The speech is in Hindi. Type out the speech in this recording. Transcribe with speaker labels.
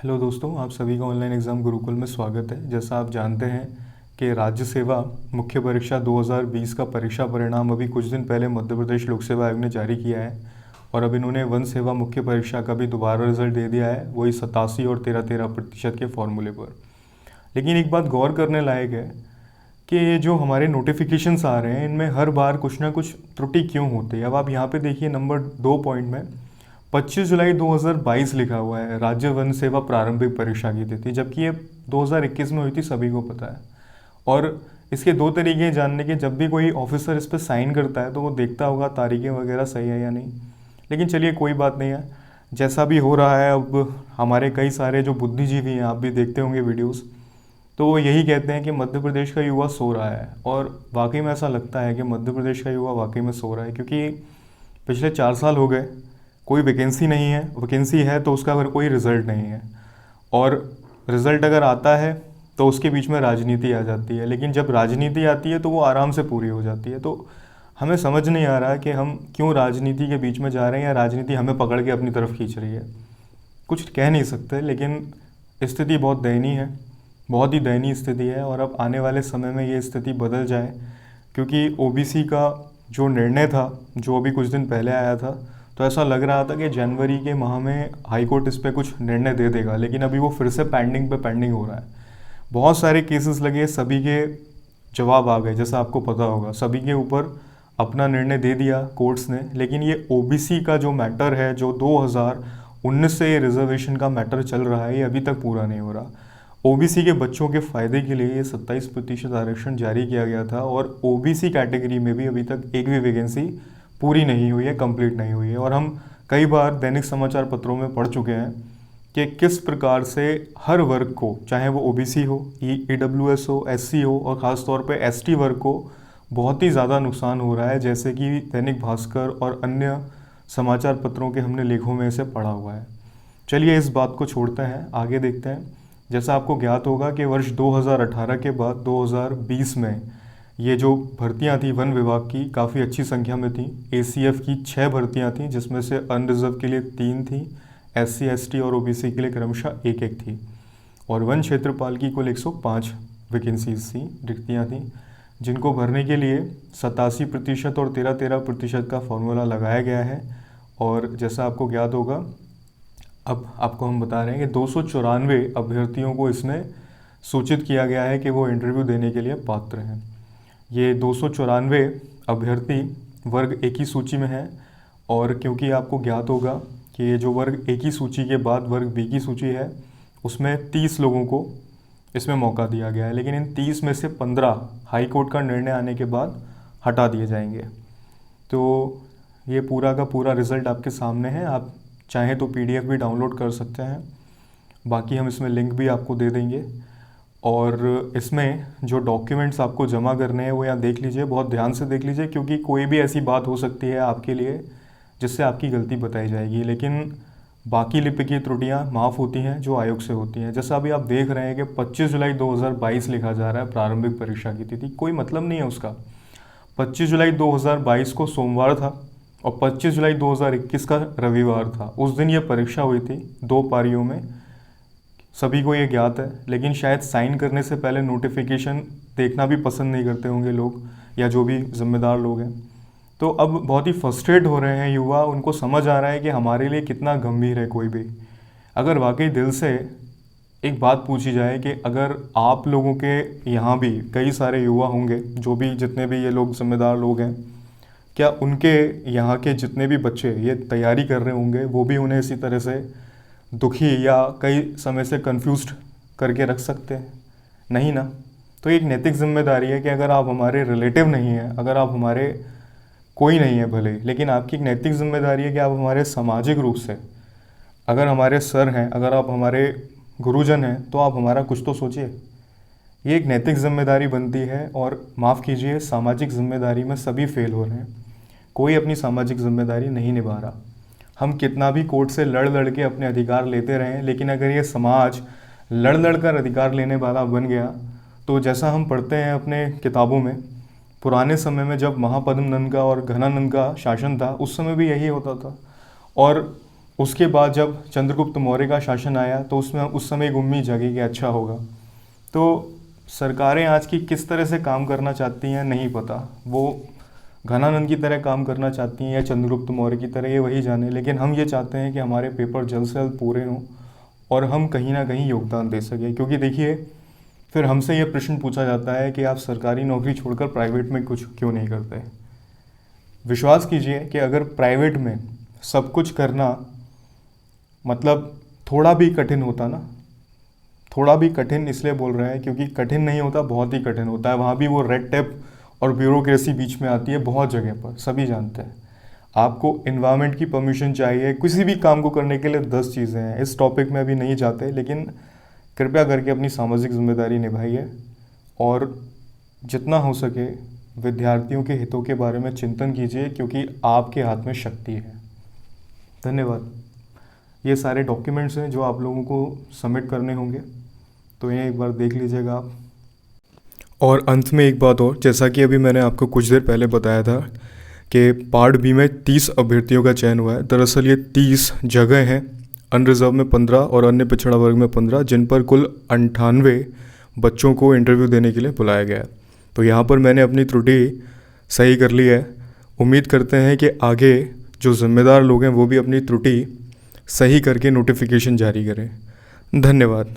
Speaker 1: हेलो दोस्तों, आप सभी का ऑनलाइन एग्ज़ाम गुरुकुल में स्वागत है। जैसा आप जानते हैं कि राज्य सेवा मुख्य परीक्षा 2020 का परीक्षा परिणाम अभी कुछ दिन पहले मध्य प्रदेश लोक सेवा आयोग ने जारी किया है और अब इन्होंने वन सेवा मुख्य परीक्षा का भी दोबारा रिजल्ट दे दिया है, वही 87 और 13-13% के फॉर्मूले पर। लेकिन एक बात गौर करने लायक है कि ये जो हमारे नोटिफिकेशंस आ रहे हैं इनमें हर बार कुछ ना कुछ त्रुटि क्यों होती है। अब आप यहाँ पे देखिए नंबर 2 पॉइंट में 25 जुलाई 2022 लिखा हुआ है राज्य वन सेवा प्रारंभिक परीक्षा की तिथि, जबकि ये 2021 में हुई थी, सभी को पता है। और इसके दो तरीके हैं जानने के। जब भी कोई ऑफिसर इस पर साइन करता है तो वो देखता होगा तारीखें वगैरह सही है या नहीं। लेकिन चलिए कोई बात नहीं है, जैसा भी हो रहा है। अब हमारे कई सारे जो बुद्धिजीवी हैं, आप भी देखते होंगे वीडियोस, तो वो यही कहते हैं कि मध्य प्रदेश का युवा सो रहा है। और वाकई में ऐसा लगता है कि मध्य प्रदेश का युवा वाकई में सो रहा है, क्योंकि पिछले 4 साल हो गए कोई वैकेंसी नहीं है। वैकेंसी है तो उसका अगर कोई रिज़ल्ट नहीं है, और रिज़ल्ट अगर आता है तो उसके बीच में राजनीति आ जाती है। लेकिन जब राजनीति आती है तो वो आराम से पूरी हो जाती है। तो हमें समझ नहीं आ रहा कि हम क्यों राजनीति के बीच में जा रहे हैं या राजनीति हमें पकड़ के अपनी तरफ खींच रही है। कुछ कह नहीं सकते, लेकिन स्थिति बहुत दयनीय है, बहुत ही दयनीय स्थिति है। और अब आने वाले समय में ये स्थिति बदल जाए, क्योंकि ओबीसी का जो निर्णय था, जो अभी कुछ दिन पहले आया था, तो ऐसा लग रहा था कि जनवरी के माह में हाई कोर्ट इस पर कुछ निर्णय दे देगा। लेकिन अभी वो फिर से पेंडिंग हो रहा है। बहुत सारे केसेस लगे, सभी के जवाब आ गए। जैसा आपको पता होगा, सभी के ऊपर अपना निर्णय दे दिया कोर्ट्स ने। लेकिन ये ओबीसी का जो मैटर है, जो 2019 से ये रिजर्वेशन का मैटर चल रहा है, ये अभी तक पूरा नहीं हो रहा। ओबीसी के बच्चों के फ़ायदे के लिए ये 27% आरक्षण जारी किया गया था, और ओबीसी कैटेगरी में भी अभी तक एक भी वैकेंसी पूरी नहीं हुई है, कंप्लीट नहीं हुई है। और हम कई बार दैनिक समाचार पत्रों में पढ़ चुके हैं कि किस प्रकार से हर वर्ग को, चाहे वो ओबीसी हो, ईडब्ल्यूएस हो, एससी हो, और ख़ास तौर पे एसटी वर्ग को बहुत ही ज़्यादा नुकसान हो रहा है, जैसे कि दैनिक भास्कर और अन्य समाचार पत्रों के हमने लेखों में इसे पढ़ा हुआ है। चलिए इस बात को छोड़ते हैं, आगे देखते हैं। जैसा आपको ज्ञात होगा कि वर्ष 2018 के बाद 2020 में ये जो भर्तियां थी वन विभाग की, काफ़ी अच्छी संख्या में थी। एसीएफ की 6 भर्तियां थी, जिसमें से अनरिजर्व के लिए 3 थी, एससी एसटी और ओबीसी के लिए क्रमशः 1-1 थी। और वन क्षेत्रपाल की कुल 105 वैकेंसीज थी, रिक्तियाँ थी, जिनको भरने के लिए 87% और 13-13% का फॉर्मूला लगाया गया है। और जैसा आपको ज्ञात होगा, अब आपको हम बता रहे हैं कि 294 अभ्यर्थियों को इसमें सूचित किया गया है कि वो इंटरव्यू देने के लिए पात्र हैं। ये 294 अभ्यर्थी वर्ग एक ही सूची में हैं। और क्योंकि आपको ज्ञात होगा कि ये जो वर्ग एक ही सूची के बाद वर्ग बी की सूची है, उसमें 30 लोगों को इसमें मौका दिया गया है। लेकिन इन 30 में से 15 हाई कोर्ट का निर्णय आने के बाद हटा दिए जाएंगे। तो ये पूरा का पूरा रिज़ल्ट आपके सामने है, आप चाहें तो पीडीएफ भी डाउनलोड कर सकते हैं। बाकी हम इसमें लिंक भी आपको दे देंगे। और इसमें जो डॉक्यूमेंट्स आपको जमा करने हैं वो यहाँ देख लीजिए, बहुत ध्यान से देख लीजिए, क्योंकि कोई भी ऐसी बात हो सकती है आपके लिए जिससे आपकी गलती बताई जाएगी। लेकिन बाकी लिपिकीय त्रुटियाँ माफ़ होती हैं जो आयोग से होती हैं। जैसा अभी आप देख रहे हैं कि 25 जुलाई 2022 लिखा जा रहा है प्रारंभिक परीक्षा की तिथि, कोई मतलब नहीं है उसका। 25 जुलाई 2022 को सोमवार था और 25 जुलाई 2021 का रविवार था। उस दिन ये परीक्षा हुई थी 2 पारियों में, सभी को ये ज्ञात है। लेकिन शायद साइन करने से पहले नोटिफिकेशन देखना भी पसंद नहीं करते होंगे लोग, या जो भी जिम्मेदार लोग हैं। तो अब बहुत ही फ्रस्ट्रेट हो रहे हैं युवा, उनको समझ आ रहा है कि हमारे लिए कितना गंभीर है कोई भी। अगर वाकई दिल से एक बात पूछी जाए कि अगर आप लोगों के यहाँ भी कई सारे युवा होंगे, जो भी जितने भी ये लोग जिम्मेदार लोग हैं, क्या उनके यहाँ के जितने भी बच्चे ये तैयारी कर रहे होंगे वो भी उन्हें इसी तरह से दुखी या कई समय से कंफ्यूज्ड करके रख सकते हैं? नहीं ना। तो एक नैतिक जिम्मेदारी है कि अगर आप हमारे रिलेटिव नहीं हैं, अगर आप हमारे कोई नहीं है भले, लेकिन आपकी एक नैतिक जिम्मेदारी है कि आप हमारे सामाजिक रूप से, अगर हमारे सर हैं, अगर आप हमारे गुरुजन हैं, तो आप हमारा कुछ तो सोचिए। ये एक नैतिक जिम्मेदारी बनती है। और माफ़ कीजिए, सामाजिक जिम्मेदारी में सभी फेल हो रहे हैं, कोई अपनी सामाजिक जिम्मेदारी नहीं निभा रहा। हम कितना भी कोर्ट से लड़ लड़ के अपने अधिकार लेते रहें, लेकिन अगर ये समाज लड़ लड़ कर अधिकार लेने वाला बन गया, तो जैसा हम पढ़ते हैं अपने किताबों में, पुराने समय में जब महापद्म नंद का और घनानंद का शासन था, उस समय भी यही होता था। और उसके बाद जब चंद्रगुप्त मौर्य का शासन आया तो उसमें उस समय एक उम्मीद जगी कि अच्छा होगा। तो सरकारें आज की किस तरह से काम करना चाहती हैं नहीं पता, वो घनानंद की तरह काम करना चाहती हैं या चंद्रगुप्त मौर्य की तरह, ये वही जाने। लेकिन हम ये चाहते हैं कि हमारे पेपर जल्द से जल्द पूरे हों और हम कहीं ना कहीं योगदान दे सकें। क्योंकि देखिए, फिर हमसे ये प्रश्न पूछा जाता है कि आप सरकारी नौकरी छोड़कर प्राइवेट में कुछ क्यों नहीं करते। विश्वास कीजिए कि अगर प्राइवेट में सब कुछ करना मतलब थोड़ा भी कठिन होता ना, थोड़ा भी कठिन इसलिए बोल रहे हैं क्योंकि कठिन नहीं होता, बहुत ही कठिन होता है। वहाँ भी वो रेड टेप और ब्यूरोक्रेसी बीच में आती है बहुत जगह पर, सभी जानते हैं। आपको इन्वायरमेंट की परमिशन चाहिए, किसी भी काम को करने के लिए 10 चीज़ें हैं। इस टॉपिक में अभी नहीं जाते, लेकिन कृपया करके अपनी सामाजिक जिम्मेदारी निभाइए और जितना हो सके विद्यार्थियों के हितों के बारे में चिंतन कीजिए, क्योंकि आपके हाथ में शक्ति है। धन्यवाद। ये सारे डॉक्यूमेंट्स हैं जो आप लोगों को सबमिट करने होंगे, तो ये एक बार देख लीजिएगा आप। और अंत में एक बात और, जैसा कि अभी मैंने आपको कुछ देर पहले बताया था कि पार्ट बी में 30 अभ्यर्थियों का चयन हुआ है। दरअसल ये 30 जगह हैं, अनरिजर्व में 15 और अन्य पिछड़ा वर्ग में 15, जिन पर कुल 98 बच्चों को इंटरव्यू देने के लिए बुलाया गया है। तो यहाँ पर मैंने अपनी त्रुटि सही कर ली है। उम्मीद करते हैं कि आगे जो जिम्मेदार लोग हैं वो भी अपनी त्रुटि सही करके नोटिफिकेशन जारी करें। धन्यवाद।